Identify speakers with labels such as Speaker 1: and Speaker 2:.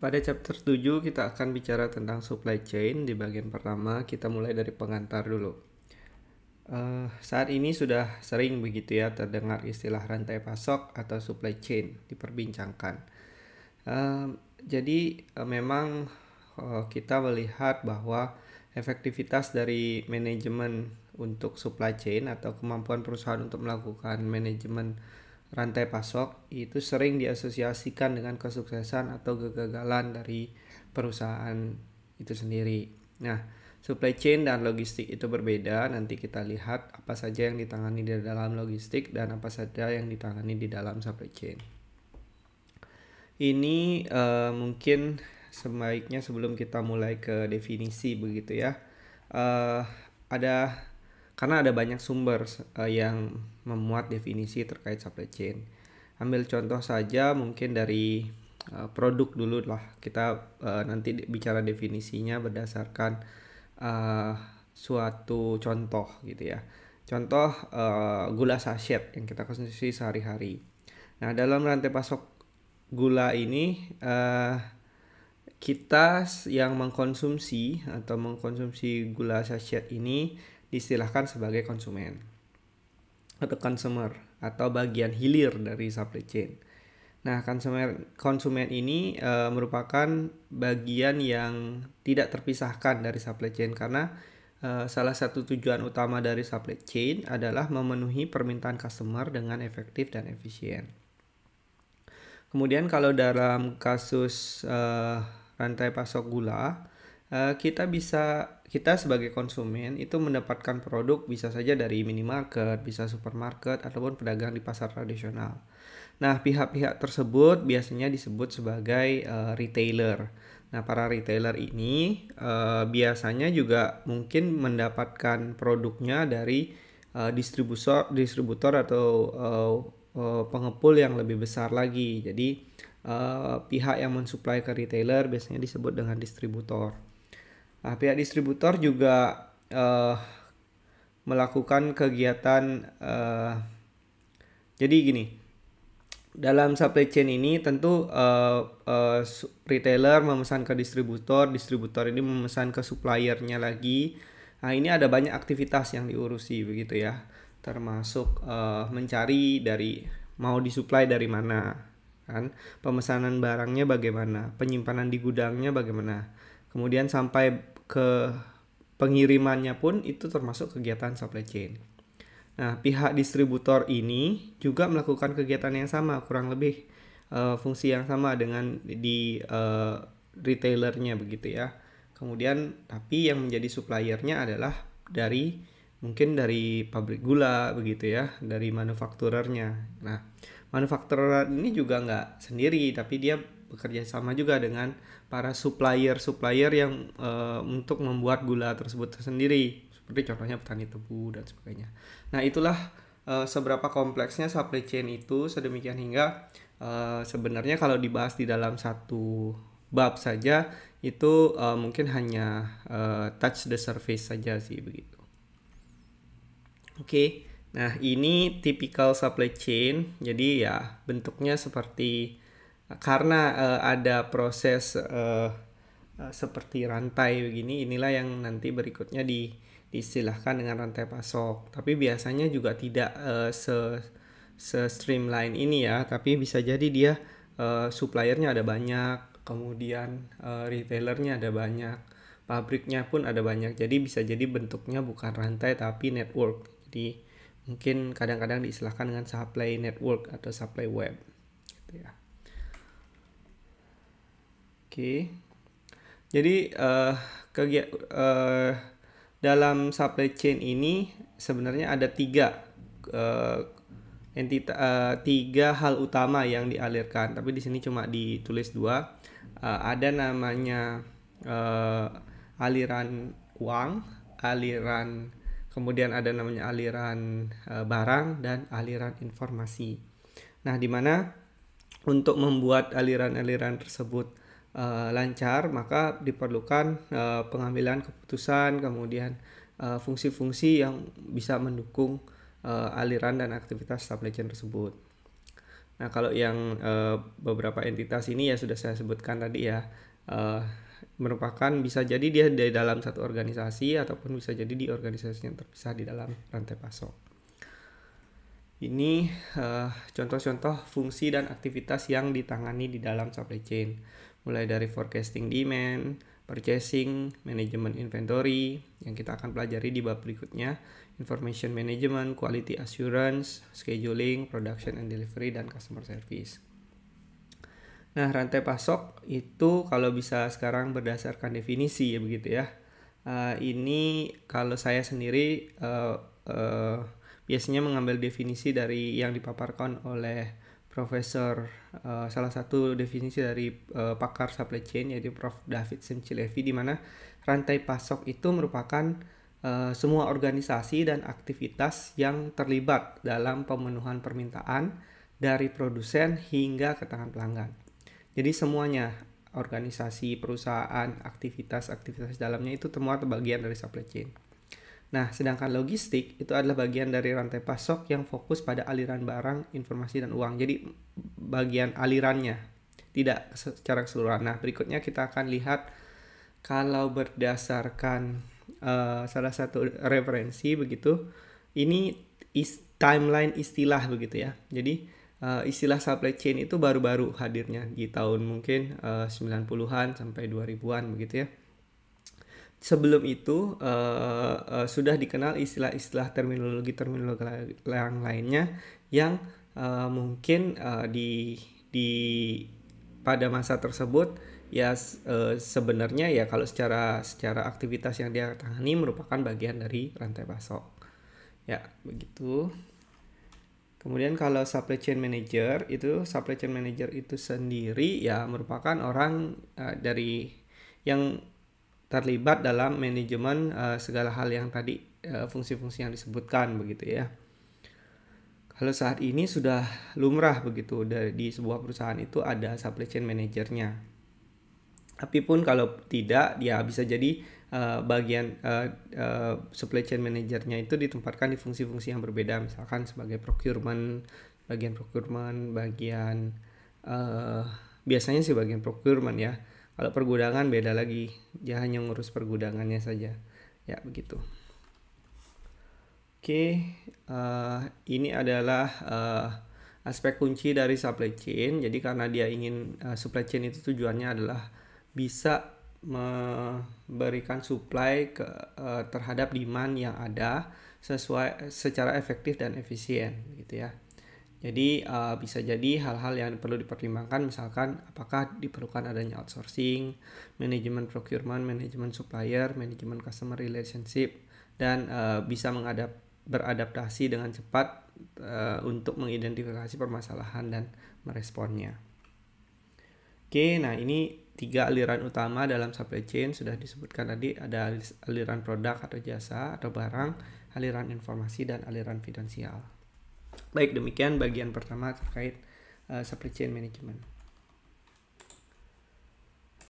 Speaker 1: Pada chapter 7 kita akan bicara tentang supply chain. Di bagian pertama kita mulai dari pengantar dulu. Saat ini sudah sering begitu ya terdengar istilah rantai pasok atau supply chain diperbincangkan. Jadi memang kita melihat bahwa efektivitas dari manajemen untuk supply chain atau kemampuan perusahaan untuk melakukan manajemen rantai pasok itu sering diasosiasikan dengan kesuksesan atau kegagalan dari perusahaan itu sendiri. Nah, supply chain dan logistik itu berbeda. Nanti kita lihat apa saja yang ditangani di dalam logistik dan apa saja yang ditangani di dalam supply chain. Ini mungkin sebaiknya sebelum kita mulai ke definisi begitu ya. Karena ada banyak sumber yang memuat definisi terkait supply chain. Ambil contoh saja mungkin dari produk dulu lah. Kita nanti bicara definisinya berdasarkan suatu contoh gitu ya. Contoh gula sachet yang kita konsumsi sehari-hari. Nah, dalam rantai pasok gula ini kita yang mengkonsumsi atau mengkonsumsi gula sachet ini diistilahkan sebagai konsumen atau consumer atau bagian hilir dari supply chain. Nah, konsumen ini merupakan bagian yang tidak terpisahkan dari supply chain karena salah satu tujuan utama dari supply chain adalah memenuhi permintaan customer dengan efektif dan efisien. Kemudian kalau dalam kasus rantai pasok gula, kita sebagai konsumen itu mendapatkan produk bisa saja dari minimarket, bisa supermarket ataupun pedagang di pasar tradisional. Nah, pihak-pihak tersebut biasanya disebut sebagai retailer. Nah, para retailer ini biasanya juga mungkin mendapatkan produknya dari distributor atau pengepul yang lebih besar lagi. Jadi pihak yang mensuplai ke retailer biasanya disebut dengan distributor. Nah, pihak distributor juga melakukan kegiatan jadi gini. Dalam supply chain ini tentu retailer memesan ke distributor, distributor ini memesan ke suppliernya lagi. Nah, ini ada banyak aktivitas yang diurusi begitu ya, termasuk mencari dari mau disuplai dari mana, kan? Pemesanan barangnya bagaimana, penyimpanan di gudangnya bagaimana, kemudian sampai ke pengirimannya pun itu termasuk kegiatan supply chain. Nah, pihak distributor ini juga melakukan kegiatan yang sama, kurang lebih fungsi yang sama dengan di retailernya begitu ya. Kemudian tapi yang menjadi suppliernya adalah mungkin dari pabrik gula begitu ya, dari manufakturernya. Nah, manufakturer ini juga nggak sendiri, tapi dia bekerja sama juga dengan para supplier yang untuk membuat gula tersebut sendiri, seperti contohnya petani tebu dan sebagainya. Nah, itulah seberapa kompleksnya supply chain itu sedemikian hingga sebenarnya kalau dibahas di dalam satu bab saja itu mungkin hanya touch the surface saja sih begitu. Oke. Nah, ini typical supply chain. Jadi ya bentuknya seperti karena ada proses seperti rantai begini, inilah yang nanti berikutnya diistilahkan dengan rantai pasok. Tapi biasanya juga tidak streamline ini ya, tapi bisa jadi dia suppliernya ada banyak, kemudian retailernya ada banyak, pabriknya pun ada banyak. Jadi bisa jadi bentuknya bukan rantai tapi network. Jadi mungkin kadang-kadang diistilahkan dengan supply network atau supply web gitu ya. Oke. Jadi dalam supply chain ini sebenarnya ada tiga hal utama yang dialirkan, tapi di sini cuma ditulis dua. Ada namanya aliran uang, kemudian ada namanya aliran barang dan aliran informasi. Nah, di mana untuk membuat aliran-aliran tersebut lancar, maka diperlukan pengambilan keputusan, kemudian fungsi-fungsi yang bisa mendukung aliran dan aktivitas supply chain tersebut. Nah, kalau yang beberapa entitas ini ya sudah saya sebutkan tadi ya, merupakan bisa jadi dia di dalam satu organisasi ataupun bisa jadi di organisasi yang terpisah di dalam rantai pasok. Ini contoh-contoh fungsi dan aktivitas yang ditangani di dalam supply chain, mulai dari forecasting demand, purchasing, manajemen inventory yang kita akan pelajari di bab berikutnya, information management, quality assurance, scheduling, production and delivery, dan customer service. Nah, rantai pasok itu kalau bisa sekarang berdasarkan definisi ya begitu ya. Ini kalau saya sendiri biasanya mengambil definisi dari yang dipaparkan oleh Profesor salah satu definisi dari pakar supply chain yaitu Prof. David Simchilevi, di mana rantai pasok itu merupakan semua organisasi dan aktivitas yang terlibat dalam pemenuhan permintaan dari produsen hingga ke tangan pelanggan. Jadi semuanya, organisasi, perusahaan, aktivitas dalamnya itu semua bagian dari supply chain. Nah, sedangkan logistik itu adalah bagian dari rantai pasok yang fokus pada aliran barang, informasi, dan uang. Jadi bagian alirannya, tidak secara keseluruhan. Nah, berikutnya kita akan lihat kalau berdasarkan salah satu referensi begitu, ini timeline istilah begitu ya. Jadi istilah supply chain itu baru-baru hadirnya di tahun mungkin 90-an sampai 2000-an begitu ya. Sebelum itu sudah dikenal istilah-istilah terminologi yang lainnya yang mungkin di pada masa tersebut ya sebenarnya ya kalau secara aktivitas yang dia tangani merupakan bagian dari rantai pasok. Ya, begitu. Kemudian kalau supply chain manager itu sendiri ya merupakan orang dari yang terlibat dalam manajemen segala hal yang tadi fungsi-fungsi yang disebutkan begitu ya. Kalau saat ini sudah lumrah begitu di sebuah perusahaan itu ada supply chain manajernya. Tapi pun kalau tidak, dia bisa jadi bagian supply chain manajernya itu ditempatkan di fungsi-fungsi yang berbeda, misalkan sebagai bagian biasanya sih bagian procurement ya. Kalau pergudangan beda lagi, dia hanya ngurus pergudangannya saja. Ya, begitu. Oke, ini adalah aspek kunci dari supply chain. Jadi karena dia ingin supply chain itu tujuannya adalah bisa memberikan supply terhadap demand yang ada secara efektif dan efisien, gitu ya. Jadi bisa jadi hal-hal yang perlu dipertimbangkan, misalkan apakah diperlukan adanya outsourcing, manajemen procurement, manajemen supplier, manajemen customer relationship, dan bisa beradaptasi dengan cepat untuk mengidentifikasi permasalahan dan meresponnya. Oke, nah ini 3 aliran utama dalam supply chain sudah disebutkan tadi, ada aliran produk atau jasa atau barang, aliran informasi, dan aliran finansial. Baik, demikian bagian pertama terkait supply chain management.